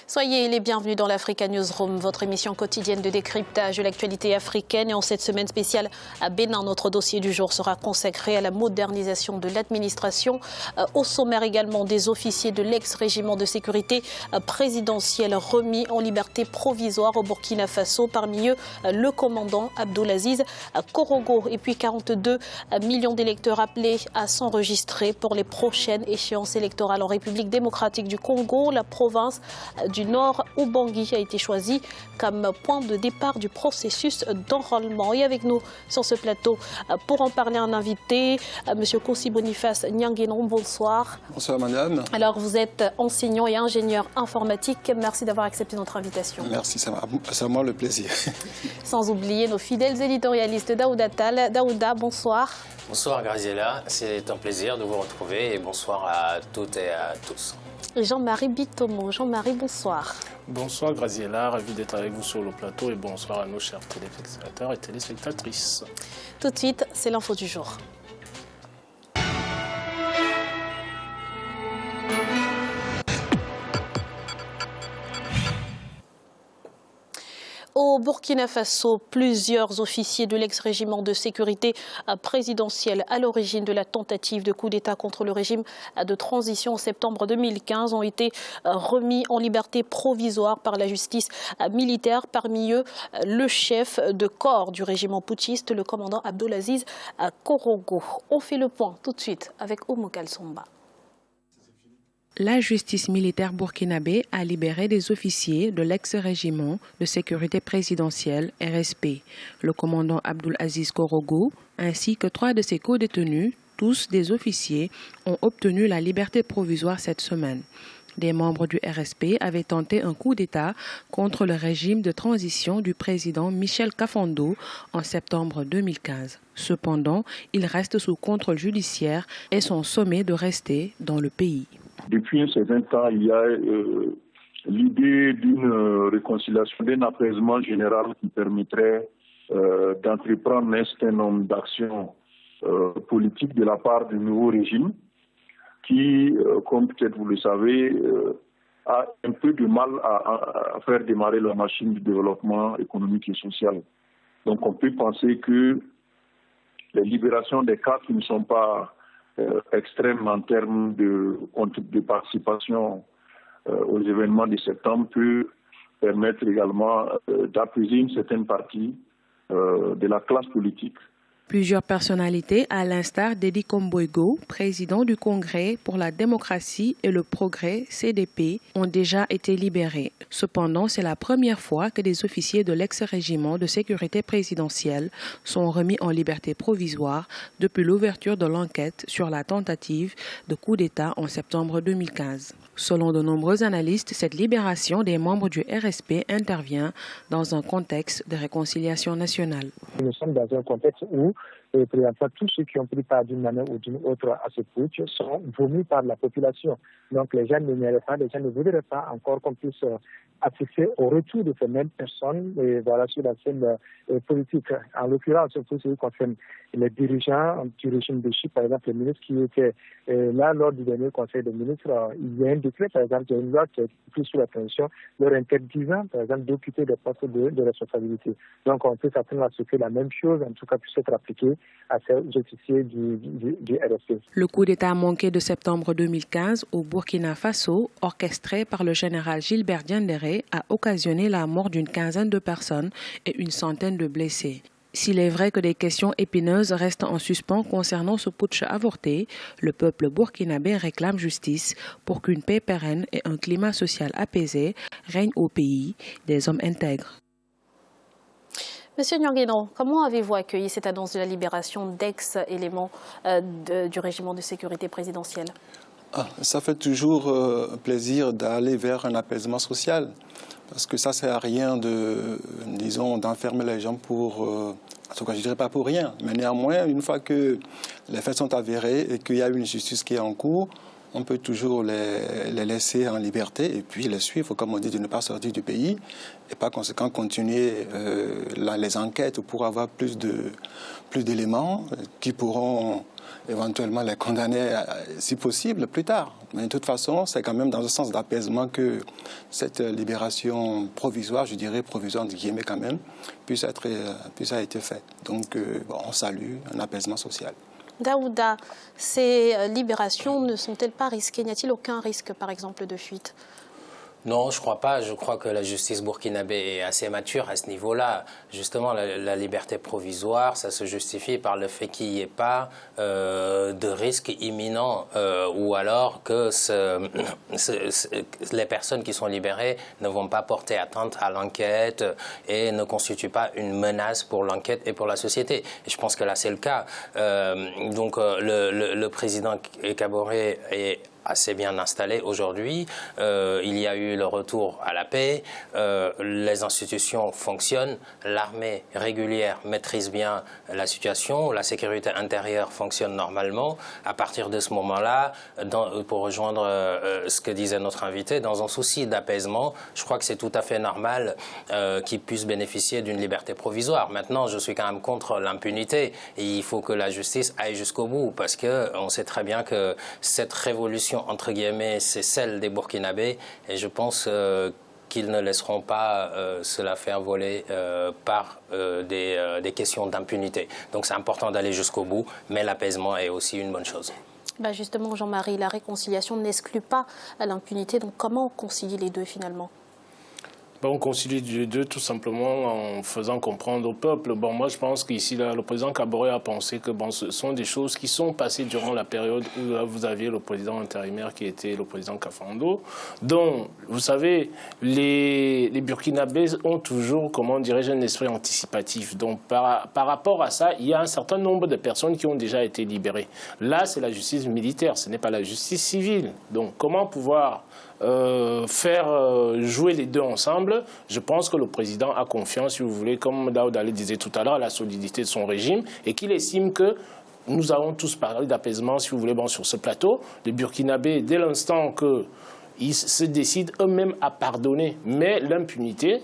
Soyez les bienvenus dans l'Africa Newsroom, votre émission quotidienne de décryptage de l'actualité africaine. Et en cette semaine spéciale à Bénin, notre dossier du jour sera consacré à la modernisation de l'administration. Au sommaire également des officiers de l'ex-régiment de sécurité présidentielle remis en liberté provisoire au Burkina Faso. Parmi eux, le commandant Abdulaziz Korogo. Et puis 42 millions d'électeurs appelés à s'enregistrer pour les prochaines échéances électorales en République démocratique du Congo. La province du Nord, Ubangui, a été choisi comme point de départ du processus d'enrôlement. Et avec nous sur ce plateau, pour en parler, un invité, M. Kossi Boniface Nyanguenon. Bonsoir. Bonsoir, madame. Alors, vous êtes enseignant et ingénieur informatique. Merci d'avoir accepté notre invitation. Merci, c'est moi le plaisir. Sans oublier nos fidèles éditorialistes Daouda Tal. Daouda, bonsoir. Bonsoir, Graziella. C'est un plaisir de vous retrouver et bonsoir à toutes et à tous. Jean-Marie Bitomo. Jean-Marie, bonsoir. Bonsoir Graziella, ravi d'être avec vous sur le plateau et bonsoir à nos chers téléspectateurs et téléspectatrices. Tout de suite, c'est l'info du jour. Au Burkina Faso, plusieurs officiers de l'ex-régiment de sécurité présidentielle à l'origine de la tentative de coup d'État contre le régime de transition en septembre 2015 ont été remis en liberté provisoire par la justice militaire. Parmi eux, le chef de corps du régiment putschiste, le commandant Abdulaziz Korogo. On fait le point tout de suite avec Oumou Kalsomba. La justice militaire burkinabé a libéré des officiers de l'ex-régiment de sécurité présidentielle RSP, le commandant Abdulaziz Korogo, ainsi que 3 de ses co-détenus, tous des officiers, ont obtenu la liberté provisoire cette semaine. Des membres du RSP avaient tenté un coup d'État contre le régime de transition du président Michel Kafando en septembre 2015. Cependant, ils restent sous contrôle judiciaire et sont sommés de rester dans le pays. Depuis un certain temps, il y a l'idée d'une réconciliation, d'un apaisement général qui permettrait d'entreprendre un certain nombre d'actions politiques de la part du nouveau régime qui, comme peut-être vous le savez, a un peu de mal à faire démarrer la machine du développement économique et social. Donc on peut penser que les libérations des cas qui ne sont pas extrême en termes de participation aux événements de septembre peut permettre également d'apaiser une certaine partie de la classe politique. Plusieurs personnalités, à l'instar d'Edi Komboigo, président du Congrès pour la démocratie et le progrès CDP, ont déjà été libérés. Cependant, c'est la première fois que des officiers de l'ex-régiment de sécurité présidentielle sont remis en liberté provisoire depuis l'ouverture de l'enquête sur la tentative de coup d'État en septembre 2015. Selon de nombreux analystes, cette libération des membres du RSP intervient dans un contexte de réconciliation nationale. Nous sommes dans un contexte où, présentement, tous ceux qui ont pris part d'une manière ou d'une autre à ce putsch sont vomis par la population. Donc les gens n'aimeraient pas, les gens ne voudraient pas encore qu'on puisse assister au retour de ces mêmes personnes sur la scène politique. En l'occurrence, pour ce qui concerne les dirigeants du régime de Chypre, par exemple les ministres qui étaient là lors du dernier conseil des ministres, il y a un décret, par exemple, il y a une loi qui est prise sous la transition, leur interdisant, par exemple, d'occuper des postes de responsabilité. Donc on peut s'attendre à ce que la même chose, en tout cas, puisse être appliquée à ces officiers du RSP. Le coup d'État manqué de septembre 2015 au Burkina Faso, orchestré par le général Gilbert Diendéré, a occasionné la mort d'une quinzaine de personnes et une centaine de blessés. S'il est vrai que des questions épineuses restent en suspens concernant ce putsch avorté, le peuple burkinabé réclame justice pour qu'une paix pérenne et un climat social apaisé règnent au pays, des hommes intègres. Monsieur Nyanguenon, comment avez-vous accueilli cette annonce de la libération d'ex-éléments du régiment de sécurité présidentielle ? Ça fait toujours plaisir d'aller vers un apaisement social, parce que ça ne sert à rien d'enfermer les gens pour, en tout cas je ne dirais pas pour rien, mais néanmoins, une fois que les faits sont avérés et qu'il y a une justice qui est en cours, on peut toujours les laisser en liberté et puis les suivre, comme on dit, de ne pas sortir du pays et par conséquent continuer les enquêtes pour avoir plus d'éléments qui pourront éventuellement les condamner, si possible, plus tard. Mais de toute façon, c'est quand même dans un sens d'apaisement que cette libération provisoire, je dirais provisoire entre guillemets quand même, puisse a été faite. Donc, on salue un apaisement social. Daouda, ces libérations ne sont-elles pas risquées? N'y a-t-il aucun risque, par exemple, de fuite? Non, je crois pas. Je crois que la justice burkinabé est assez mature à ce niveau-là. Justement, la liberté provisoire, ça se justifie par le fait qu'il n'y ait pas de risque imminent ou alors que les personnes qui sont libérées ne vont pas porter atteinte à l'enquête et ne constituent pas une menace pour l'enquête et pour la société. Et je pense que là, c'est le cas. Donc, le président Kaboré est assez bien installé aujourd'hui. Il y a eu le retour à la paix. Les institutions fonctionnent. L'armée régulière maîtrise bien la situation. La sécurité intérieure fonctionne normalement. À partir de ce moment-là, pour rejoindre ce que disait notre invité, dans un souci d'apaisement, je crois que c'est tout à fait normal qu'ils puissent bénéficier d'une liberté provisoire. Maintenant, je suis quand même contre l'impunité. Il faut que la justice aille jusqu'au bout parce qu'on sait très bien que cette révolution entre guillemets, c'est celle des Burkinabés et je pense qu'ils ne laisseront pas se la faire voler par des questions d'impunité. Donc c'est important d'aller jusqu'au bout, mais l'apaisement est aussi une bonne chose. Justement, Jean-Marie, la réconciliation n'exclut pas l'impunité, donc comment concilier les deux finalement? On concilie les deux tout simplement en faisant comprendre au peuple. Moi, je pense qu'ici, le président Kaboré a pensé que ce sont des choses qui sont passées durant la période où vous aviez le président intérimaire qui était le président Kafando. Donc, vous savez, les Burkinabés ont toujours, comment dirais-je, un esprit anticipatif. Donc, par rapport à ça, il y a un certain nombre de personnes qui ont déjà été libérées. Là, c'est la justice militaire, ce n'est pas la justice civile. Donc, comment pouvoir faire jouer les deux ensemble? Je pense que le président a confiance, si vous voulez, comme Daouda le disait tout à l'heure, à la solidité de son régime et qu'il estime que nous avons tous parlé d'apaisement, si vous voulez, sur ce plateau. Les Burkinabés, dès l'instant qu'ils se décident eux-mêmes à pardonner, mais l'impunité,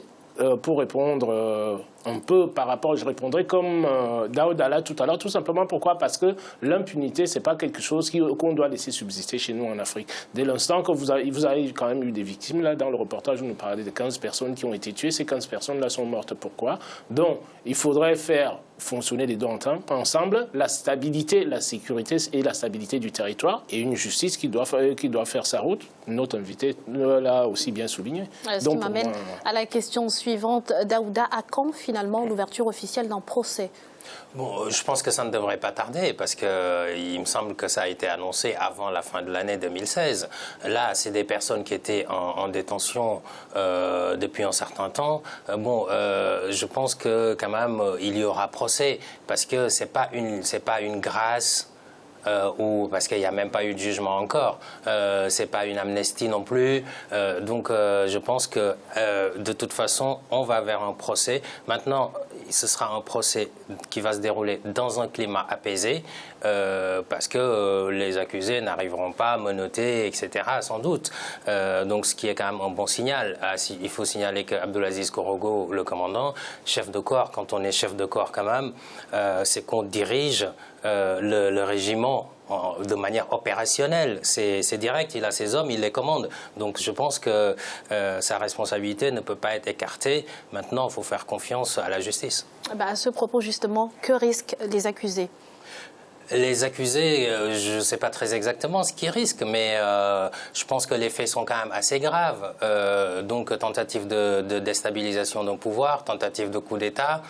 pour répondre un peu par rapport, je répondrai comme Daouda là tout à l'heure, tout simplement pourquoi? Parce que l'impunité, c'est pas quelque chose qu'on doit laisser subsister chez nous en Afrique. Dès l'instant que vous avez quand même eu des victimes, là, dans le reportage, vous nous parlez de 15 personnes qui ont été tuées, ces 15 personnes-là sont mortes. Pourquoi? Donc, il faudrait faire fonctionner les deux ensemble, la stabilité, la sécurité et la stabilité du territoire, et une justice qui doit faire sa route. Notre invité l'a aussi bien souligné. Ce qui m'amène à la question suivante. Daouda, à quand finalement l'ouverture officielle d'un procès? Bon, je pense que ça ne devrait pas tarder parce qu'il me semble que ça a été annoncé avant la fin de l'année 2016. Là, c'est des personnes qui étaient en détention depuis un certain temps. Je pense que quand même il y aura procès parce que c'est pas une grâce. Ou parce qu'il n'y a même pas eu de jugement encore, c'est pas une amnistie non plus, donc je pense que de toute façon on va vers un procès. Maintenant ce sera un procès qui va se dérouler dans un climat apaisé parce que les accusés n'arriveront pas à menotter, etc. sans doute, donc ce qui est quand même un bon signal. Il faut signaler qu'Abdulaziz Korogo, le commandant, chef de corps, quand on est chef de corps quand même, c'est qu'on dirige le régiment de manière opérationnelle, c'est direct, il a ses hommes, il les commande. Donc je pense que sa responsabilité ne peut pas être écartée. Maintenant, il faut faire confiance à la justice. À ce propos, justement, que risquent les accusés? Les accusés, je ne sais pas très exactement ce qu'ils risquent, mais je pense que les faits sont quand même assez graves. Donc, tentative de déstabilisation d'un pouvoir, tentative de coup d'État.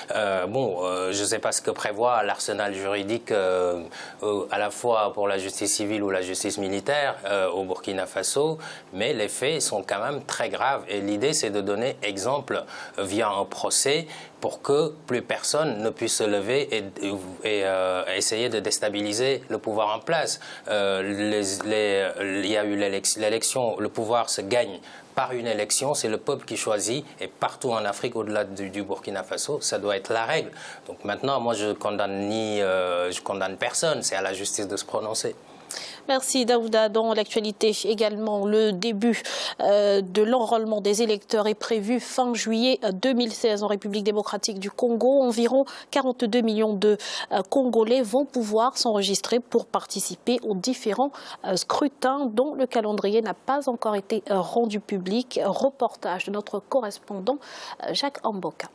Je ne sais pas ce que prévoit l'arsenal juridique à la fois pour la justice civile ou la justice militaire au Burkina Faso, mais les faits sont quand même très graves. Et l'idée, c'est de donner exemple via un procès pour que plus personne ne puisse se lever et essayer de déstabiliser le pouvoir en place. Il y a eu l'élection, le pouvoir se gagne par une élection, c'est le peuple qui choisit, et partout en Afrique, au-delà du Burkina Faso, ça doit être la règle. Donc maintenant, moi, je condamne personne, c'est à la justice de se prononcer. Merci Daouda. Dans l'actualité également, le début de l'enrôlement des électeurs est prévu fin juillet 2016 en République démocratique du Congo. Environ 42 millions de Congolais vont pouvoir s'enregistrer pour participer aux différents scrutins dont le calendrier n'a pas encore été rendu public. Reportage de notre correspondant Jacques Amboka.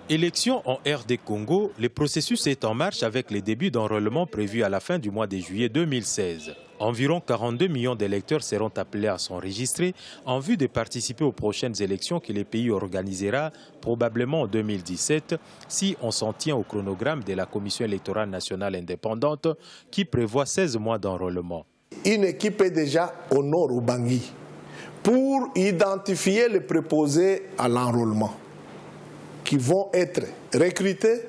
Élection en RD Congo, le processus est en marche avec les débuts d'enrôlement prévus à la fin du mois de juillet 2016. Environ 42 millions d'électeurs seront appelés à s'enregistrer en vue de participer aux prochaines élections que le pays organisera probablement en 2017 si on s'en tient au chronogramme de la Commission électorale nationale indépendante qui prévoit 16 mois d'enrôlement. Une équipe est déjà au nord Ubangi pour identifier les préposés à l'enrôlement, qui vont être recrutés,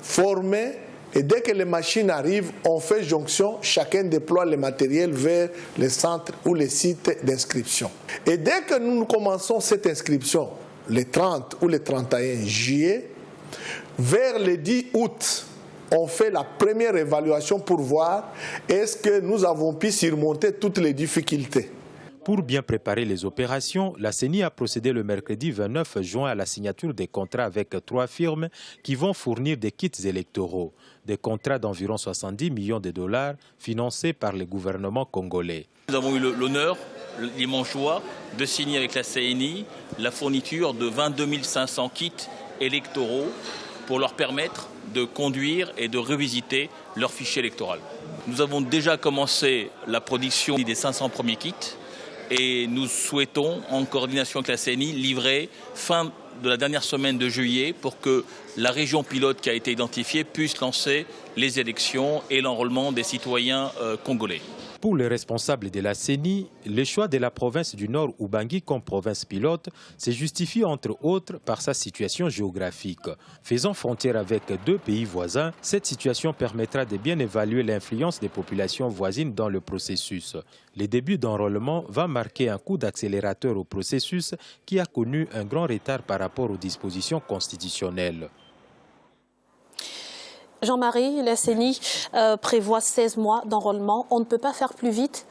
formés, et dès que les machines arrivent, on fait jonction, chacun déploie le matériel vers les centres ou les sites d'inscription. Et dès que nous commençons cette inscription, le 30 ou le 31 juillet, vers le 10 août, on fait la première évaluation pour voir est-ce que nous avons pu surmonter toutes les difficultés. Pour bien préparer les opérations, la CENI a procédé le mercredi 29 juin à la signature des contrats avec 3 firmes qui vont fournir des kits électoraux. Des contrats d'environ 70 millions de dollars financés par le gouvernement congolais. Nous avons eu l'honneur, l'immense joie, de signer avec la CENI la fourniture de 22 500 kits électoraux pour leur permettre de conduire et de revisiter leur fichier électoral. Nous avons déjà commencé la production des 500 premiers kits. Et nous souhaitons, en coordination avec la CENI, livrer fin de la dernière semaine de juillet pour que la région pilote qui a été identifiée puisse lancer les élections et l'enrôlement des citoyens congolais. Pour les responsables de la CENI, le choix de la province du Nord Ubangi comme province pilote se justifie entre autres par sa situation géographique. Faisant frontière avec 2 pays voisins, cette situation permettra de bien évaluer l'influence des populations voisines dans le processus. Le début d'enrôlement va marquer un coup d'accélérateur au processus qui a connu un grand retard par rapport aux dispositions constitutionnelles. Jean-Marie, la CENI prévoit 16 mois d'enrôlement. On ne peut pas faire plus vite?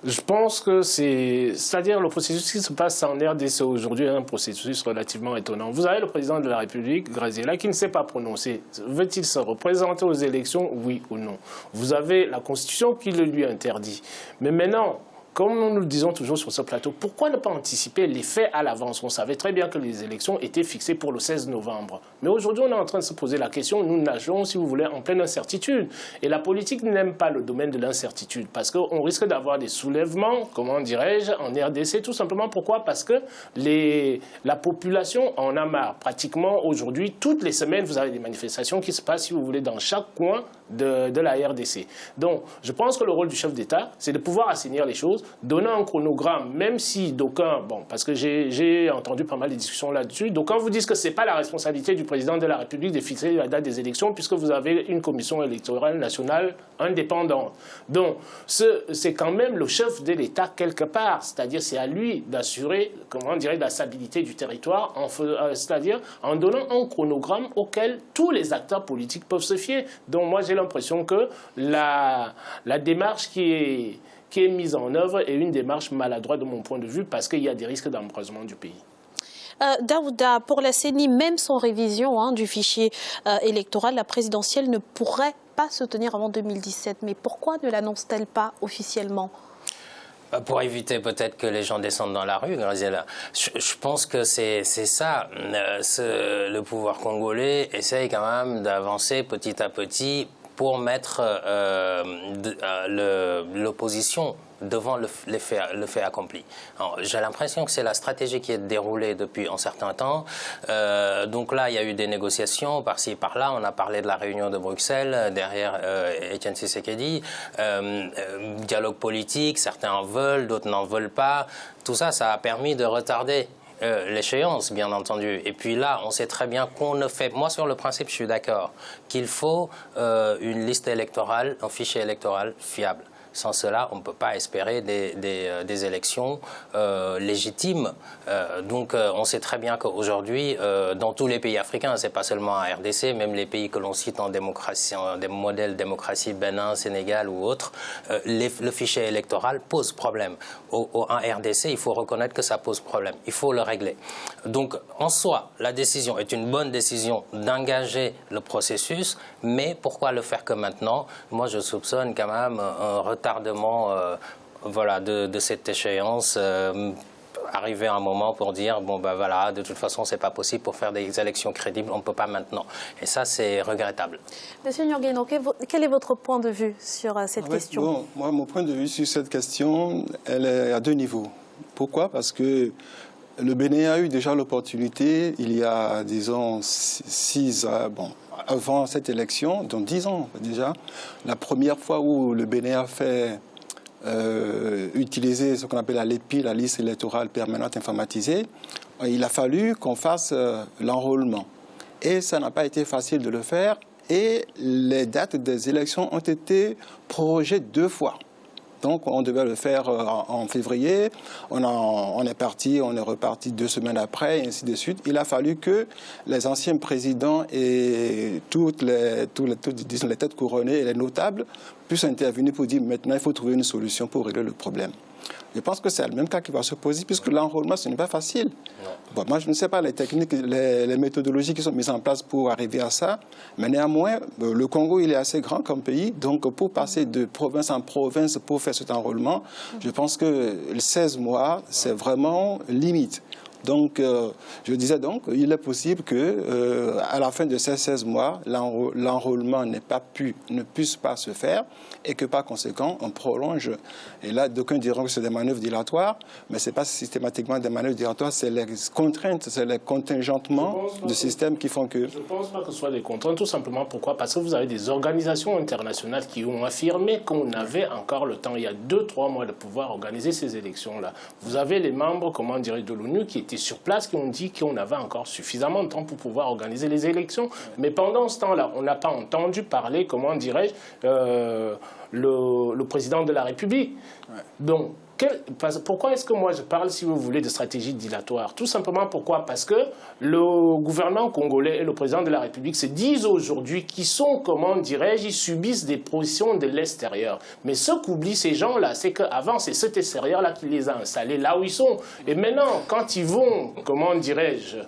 Je pense que c'est-à-dire le processus qui se passe en RDC aujourd'hui est un processus relativement étonnant. Vous avez le président de la République, Graziella, qui ne s'est pas prononcé. Veut-il se représenter aux élections, oui ou non? Vous avez la Constitution qui le lui interdit. Mais maintenant, comme nous le disons toujours sur ce plateau, pourquoi ne pas anticiper les faits à l'avance? On savait très bien que les élections étaient fixées pour le 16 novembre. Mais aujourd'hui, on est en train de se poser la question, nous nageons, si vous voulez, en pleine incertitude. Et la politique n'aime pas le domaine de l'incertitude, parce qu'on risque d'avoir des soulèvements, comment dirais-je, en RDC, tout simplement. Pourquoi? Parce que la population en a marre. Pratiquement aujourd'hui, toutes les semaines, vous avez des manifestations qui se passent, si vous voulez, dans chaque coin de la RDC. Donc, je pense que le rôle du chef d'État, c'est de pouvoir assainir les choses, donner un chronogramme, même si d'aucuns, parce que j'ai entendu pas mal de discussions là-dessus, d'aucuns vous disent que ce n'est pas la responsabilité du président de la République de fixer la date des élections, puisque vous avez une commission électorale nationale indépendante. Donc, c'est quand même le chef de l'État quelque part, c'est-à-dire c'est à lui d'assurer, comment dirais, la stabilité du territoire, c'est-à-dire en donnant un chronogramme auquel tous les acteurs politiques peuvent se fier. Donc, moi, j'ai l'impression que la démarche qui est mise en œuvre est une démarche maladroite de mon point de vue parce qu'il y a des risques d'embrasement du pays. Daouda, pour la CENI, même sans révision du fichier électoral, la présidentielle ne pourrait pas se tenir avant 2017. Mais pourquoi ne l'annonce-t-elle pas officiellement ? Pour éviter peut-être que les gens descendent dans la rue, Graziella. Je pense que c'est ça. Le pouvoir congolais essaye quand même d'avancer petit à petit pour mettre l'opposition devant le fait accompli. J'ai l'impression que c'est la stratégie qui est déroulée depuis un certain temps. Donc là, il y a eu des négociations par-ci, par-là. On a parlé de la réunion de Bruxelles, derrière Etienne Tshisekedi. Dialogue politique, certains en veulent, d'autres n'en veulent pas. Tout ça, ça a permis de retarder l'échéance, bien entendu. Et puis là, on sait très bien qu'on ne fait... Moi, sur le principe, je suis d'accord qu'il faut une liste électorale, un fichier électoral fiable. Sans cela, on ne peut pas espérer des élections légitimes. Donc on sait très bien qu'aujourd'hui, dans tous les pays africains, ce n'est pas seulement en RDC, même les pays que l'on cite en démocratie, des modèles démocratie, Bénin, Sénégal ou autres, le fichier électoral pose problème. En RDC, il faut reconnaître que ça pose problème. Il faut le régler. Donc en soi, la décision est une bonne décision d'engager le processus, mais pourquoi le faire que maintenant? Moi, je soupçonne quand même un retardement voilà, de cette échéance. Arriver à un moment pour dire, bon ben voilà, de toute façon, c'est pas possible pour faire des élections crédibles, on ne peut pas maintenant. Et ça, c'est regrettable. Monsieur Nyongeno, quel est votre point de vue sur cette question? Bon, moi, mon point de vue sur cette question, elle est à deux niveaux. Pourquoi? Parce que le Bénin a eu déjà l'opportunité, il y a, disons, 6 ans, bon, avant cette élection, donc 10 ans déjà, la première fois où le Bénin a fait utiliser ce qu'on appelle la LEPI, la liste électorale permanente informatisée, il a fallu qu'on fasse l'enrôlement. Et ça n'a pas été facile de le faire. Et les dates des élections ont été prorogées 2 fois. Donc on devait le faire en février, on est parti, on est reparti 2 semaines après, et ainsi de suite. Il a fallu que les anciens présidents et toutes les têtes couronnées et les notables puissent intervenir pour dire maintenant il faut trouver une solution pour régler le problème. Je pense que c'est le même cas qui va se poser, puisque l'enrôlement, ce n'est pas facile. Bon, moi, je ne sais pas les techniques, les méthodologies qui sont mises en place pour arriver à ça, mais néanmoins, le Congo, il est assez grand comme pays, donc pour passer de province en province pour faire cet enrôlement, je pense que 16 mois, c'est vraiment limite. Donc, je disais donc, il est possible que, à la fin de ces 16 mois, l'enrôlement ne puisse pas se faire et que, par conséquent, on prolonge. Et là, d'aucuns diront que c'est des manœuvres dilatoires, mais ce n'est pas systématiquement des manœuvres dilatoires, c'est les contraintes, c'est les contingentements du système qui font que... Je ne pense pas que ce soit des contraintes, tout simplement. Pourquoi? Parce que vous avez des organisations internationales qui ont affirmé qu'on avait encore le temps, il y a 2-3 mois, de pouvoir organiser ces élections-là. Vous avez les membres, comment dirais, de l'ONU qui étaient sur place, qui ont dit qu'on avait encore suffisamment de temps pour pouvoir organiser les élections. Mais pendant ce temps-là, on n'a pas entendu parler, comment dirais-je, le président de la République. Donc, pourquoi est-ce que moi je parle, si vous voulez, de stratégie dilatoire? Tout simplement pourquoi? Parce que le gouvernement congolais et le président de la République se disent aujourd'hui qu'ils sont, comment dirais-je, ils subissent des pressions de l'extérieur. Mais ce qu'oublient ces gens-là, c'est qu'avant, c'est cet extérieur-là qui les a installés là où ils sont. Et maintenant, quand ils vont, comment dirais-je,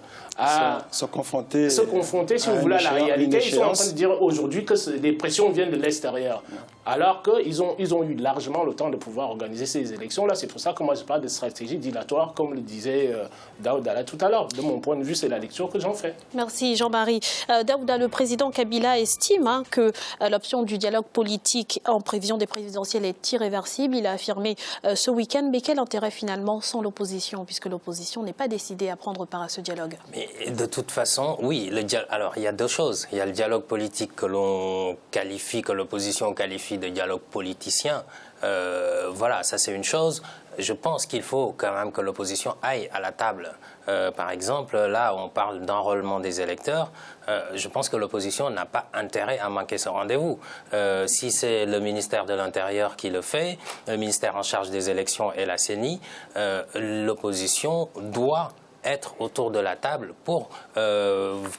se confronter, si vous voulez, à la réalité, ils sont en train de dire aujourd'hui que les pressions viennent de l'extérieur. Alors qu'ils ont eu largement le temps de pouvoir organiser ces élections-là. C'est pour ça que moi je parle de stratégie dilatoire, comme le disait Daouda tout à l'heure. De mon point de vue, c'est la lecture que j'en fais. Merci Jean-Marie. Daouda, le président Kabila estime que l'option du dialogue politique en prévision des présidentielles est irréversible. Il a affirmé ce week-end, mais quel intérêt finalement sans l'opposition, puisque l'opposition n'est pas décidée à prendre part à ce dialogue? Mais de toute façon, oui. Alors il y a 2 choses. Il y a le dialogue politique que l'on qualifie, que l'opposition qualifie de dialogue politicien. Voilà, ça c'est une chose. Je pense qu'il faut quand même que l'opposition aille à la table. Par exemple, là, on parle d'enrôlement des électeurs. Je pense que l'opposition n'a pas intérêt à manquer ce rendez-vous. Si c'est le ministère de l'Intérieur qui le fait, le ministère en charge des élections et la CENI, l'opposition doit être autour de la table pour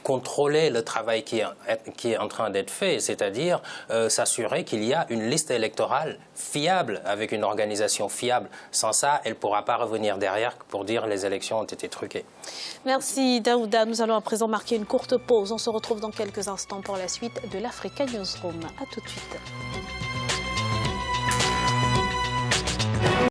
contrôler le travail qui est en train d'être fait, c'est-à-dire s'assurer qu'il y a une liste électorale fiable, avec une organisation fiable. Sans ça, elle ne pourra pas revenir derrière pour dire que les élections ont été truquées. Merci Daouda. Nous allons à présent marquer une courte pause. On se retrouve dans quelques instants pour la suite de l'Africa Newsroom. A tout de suite.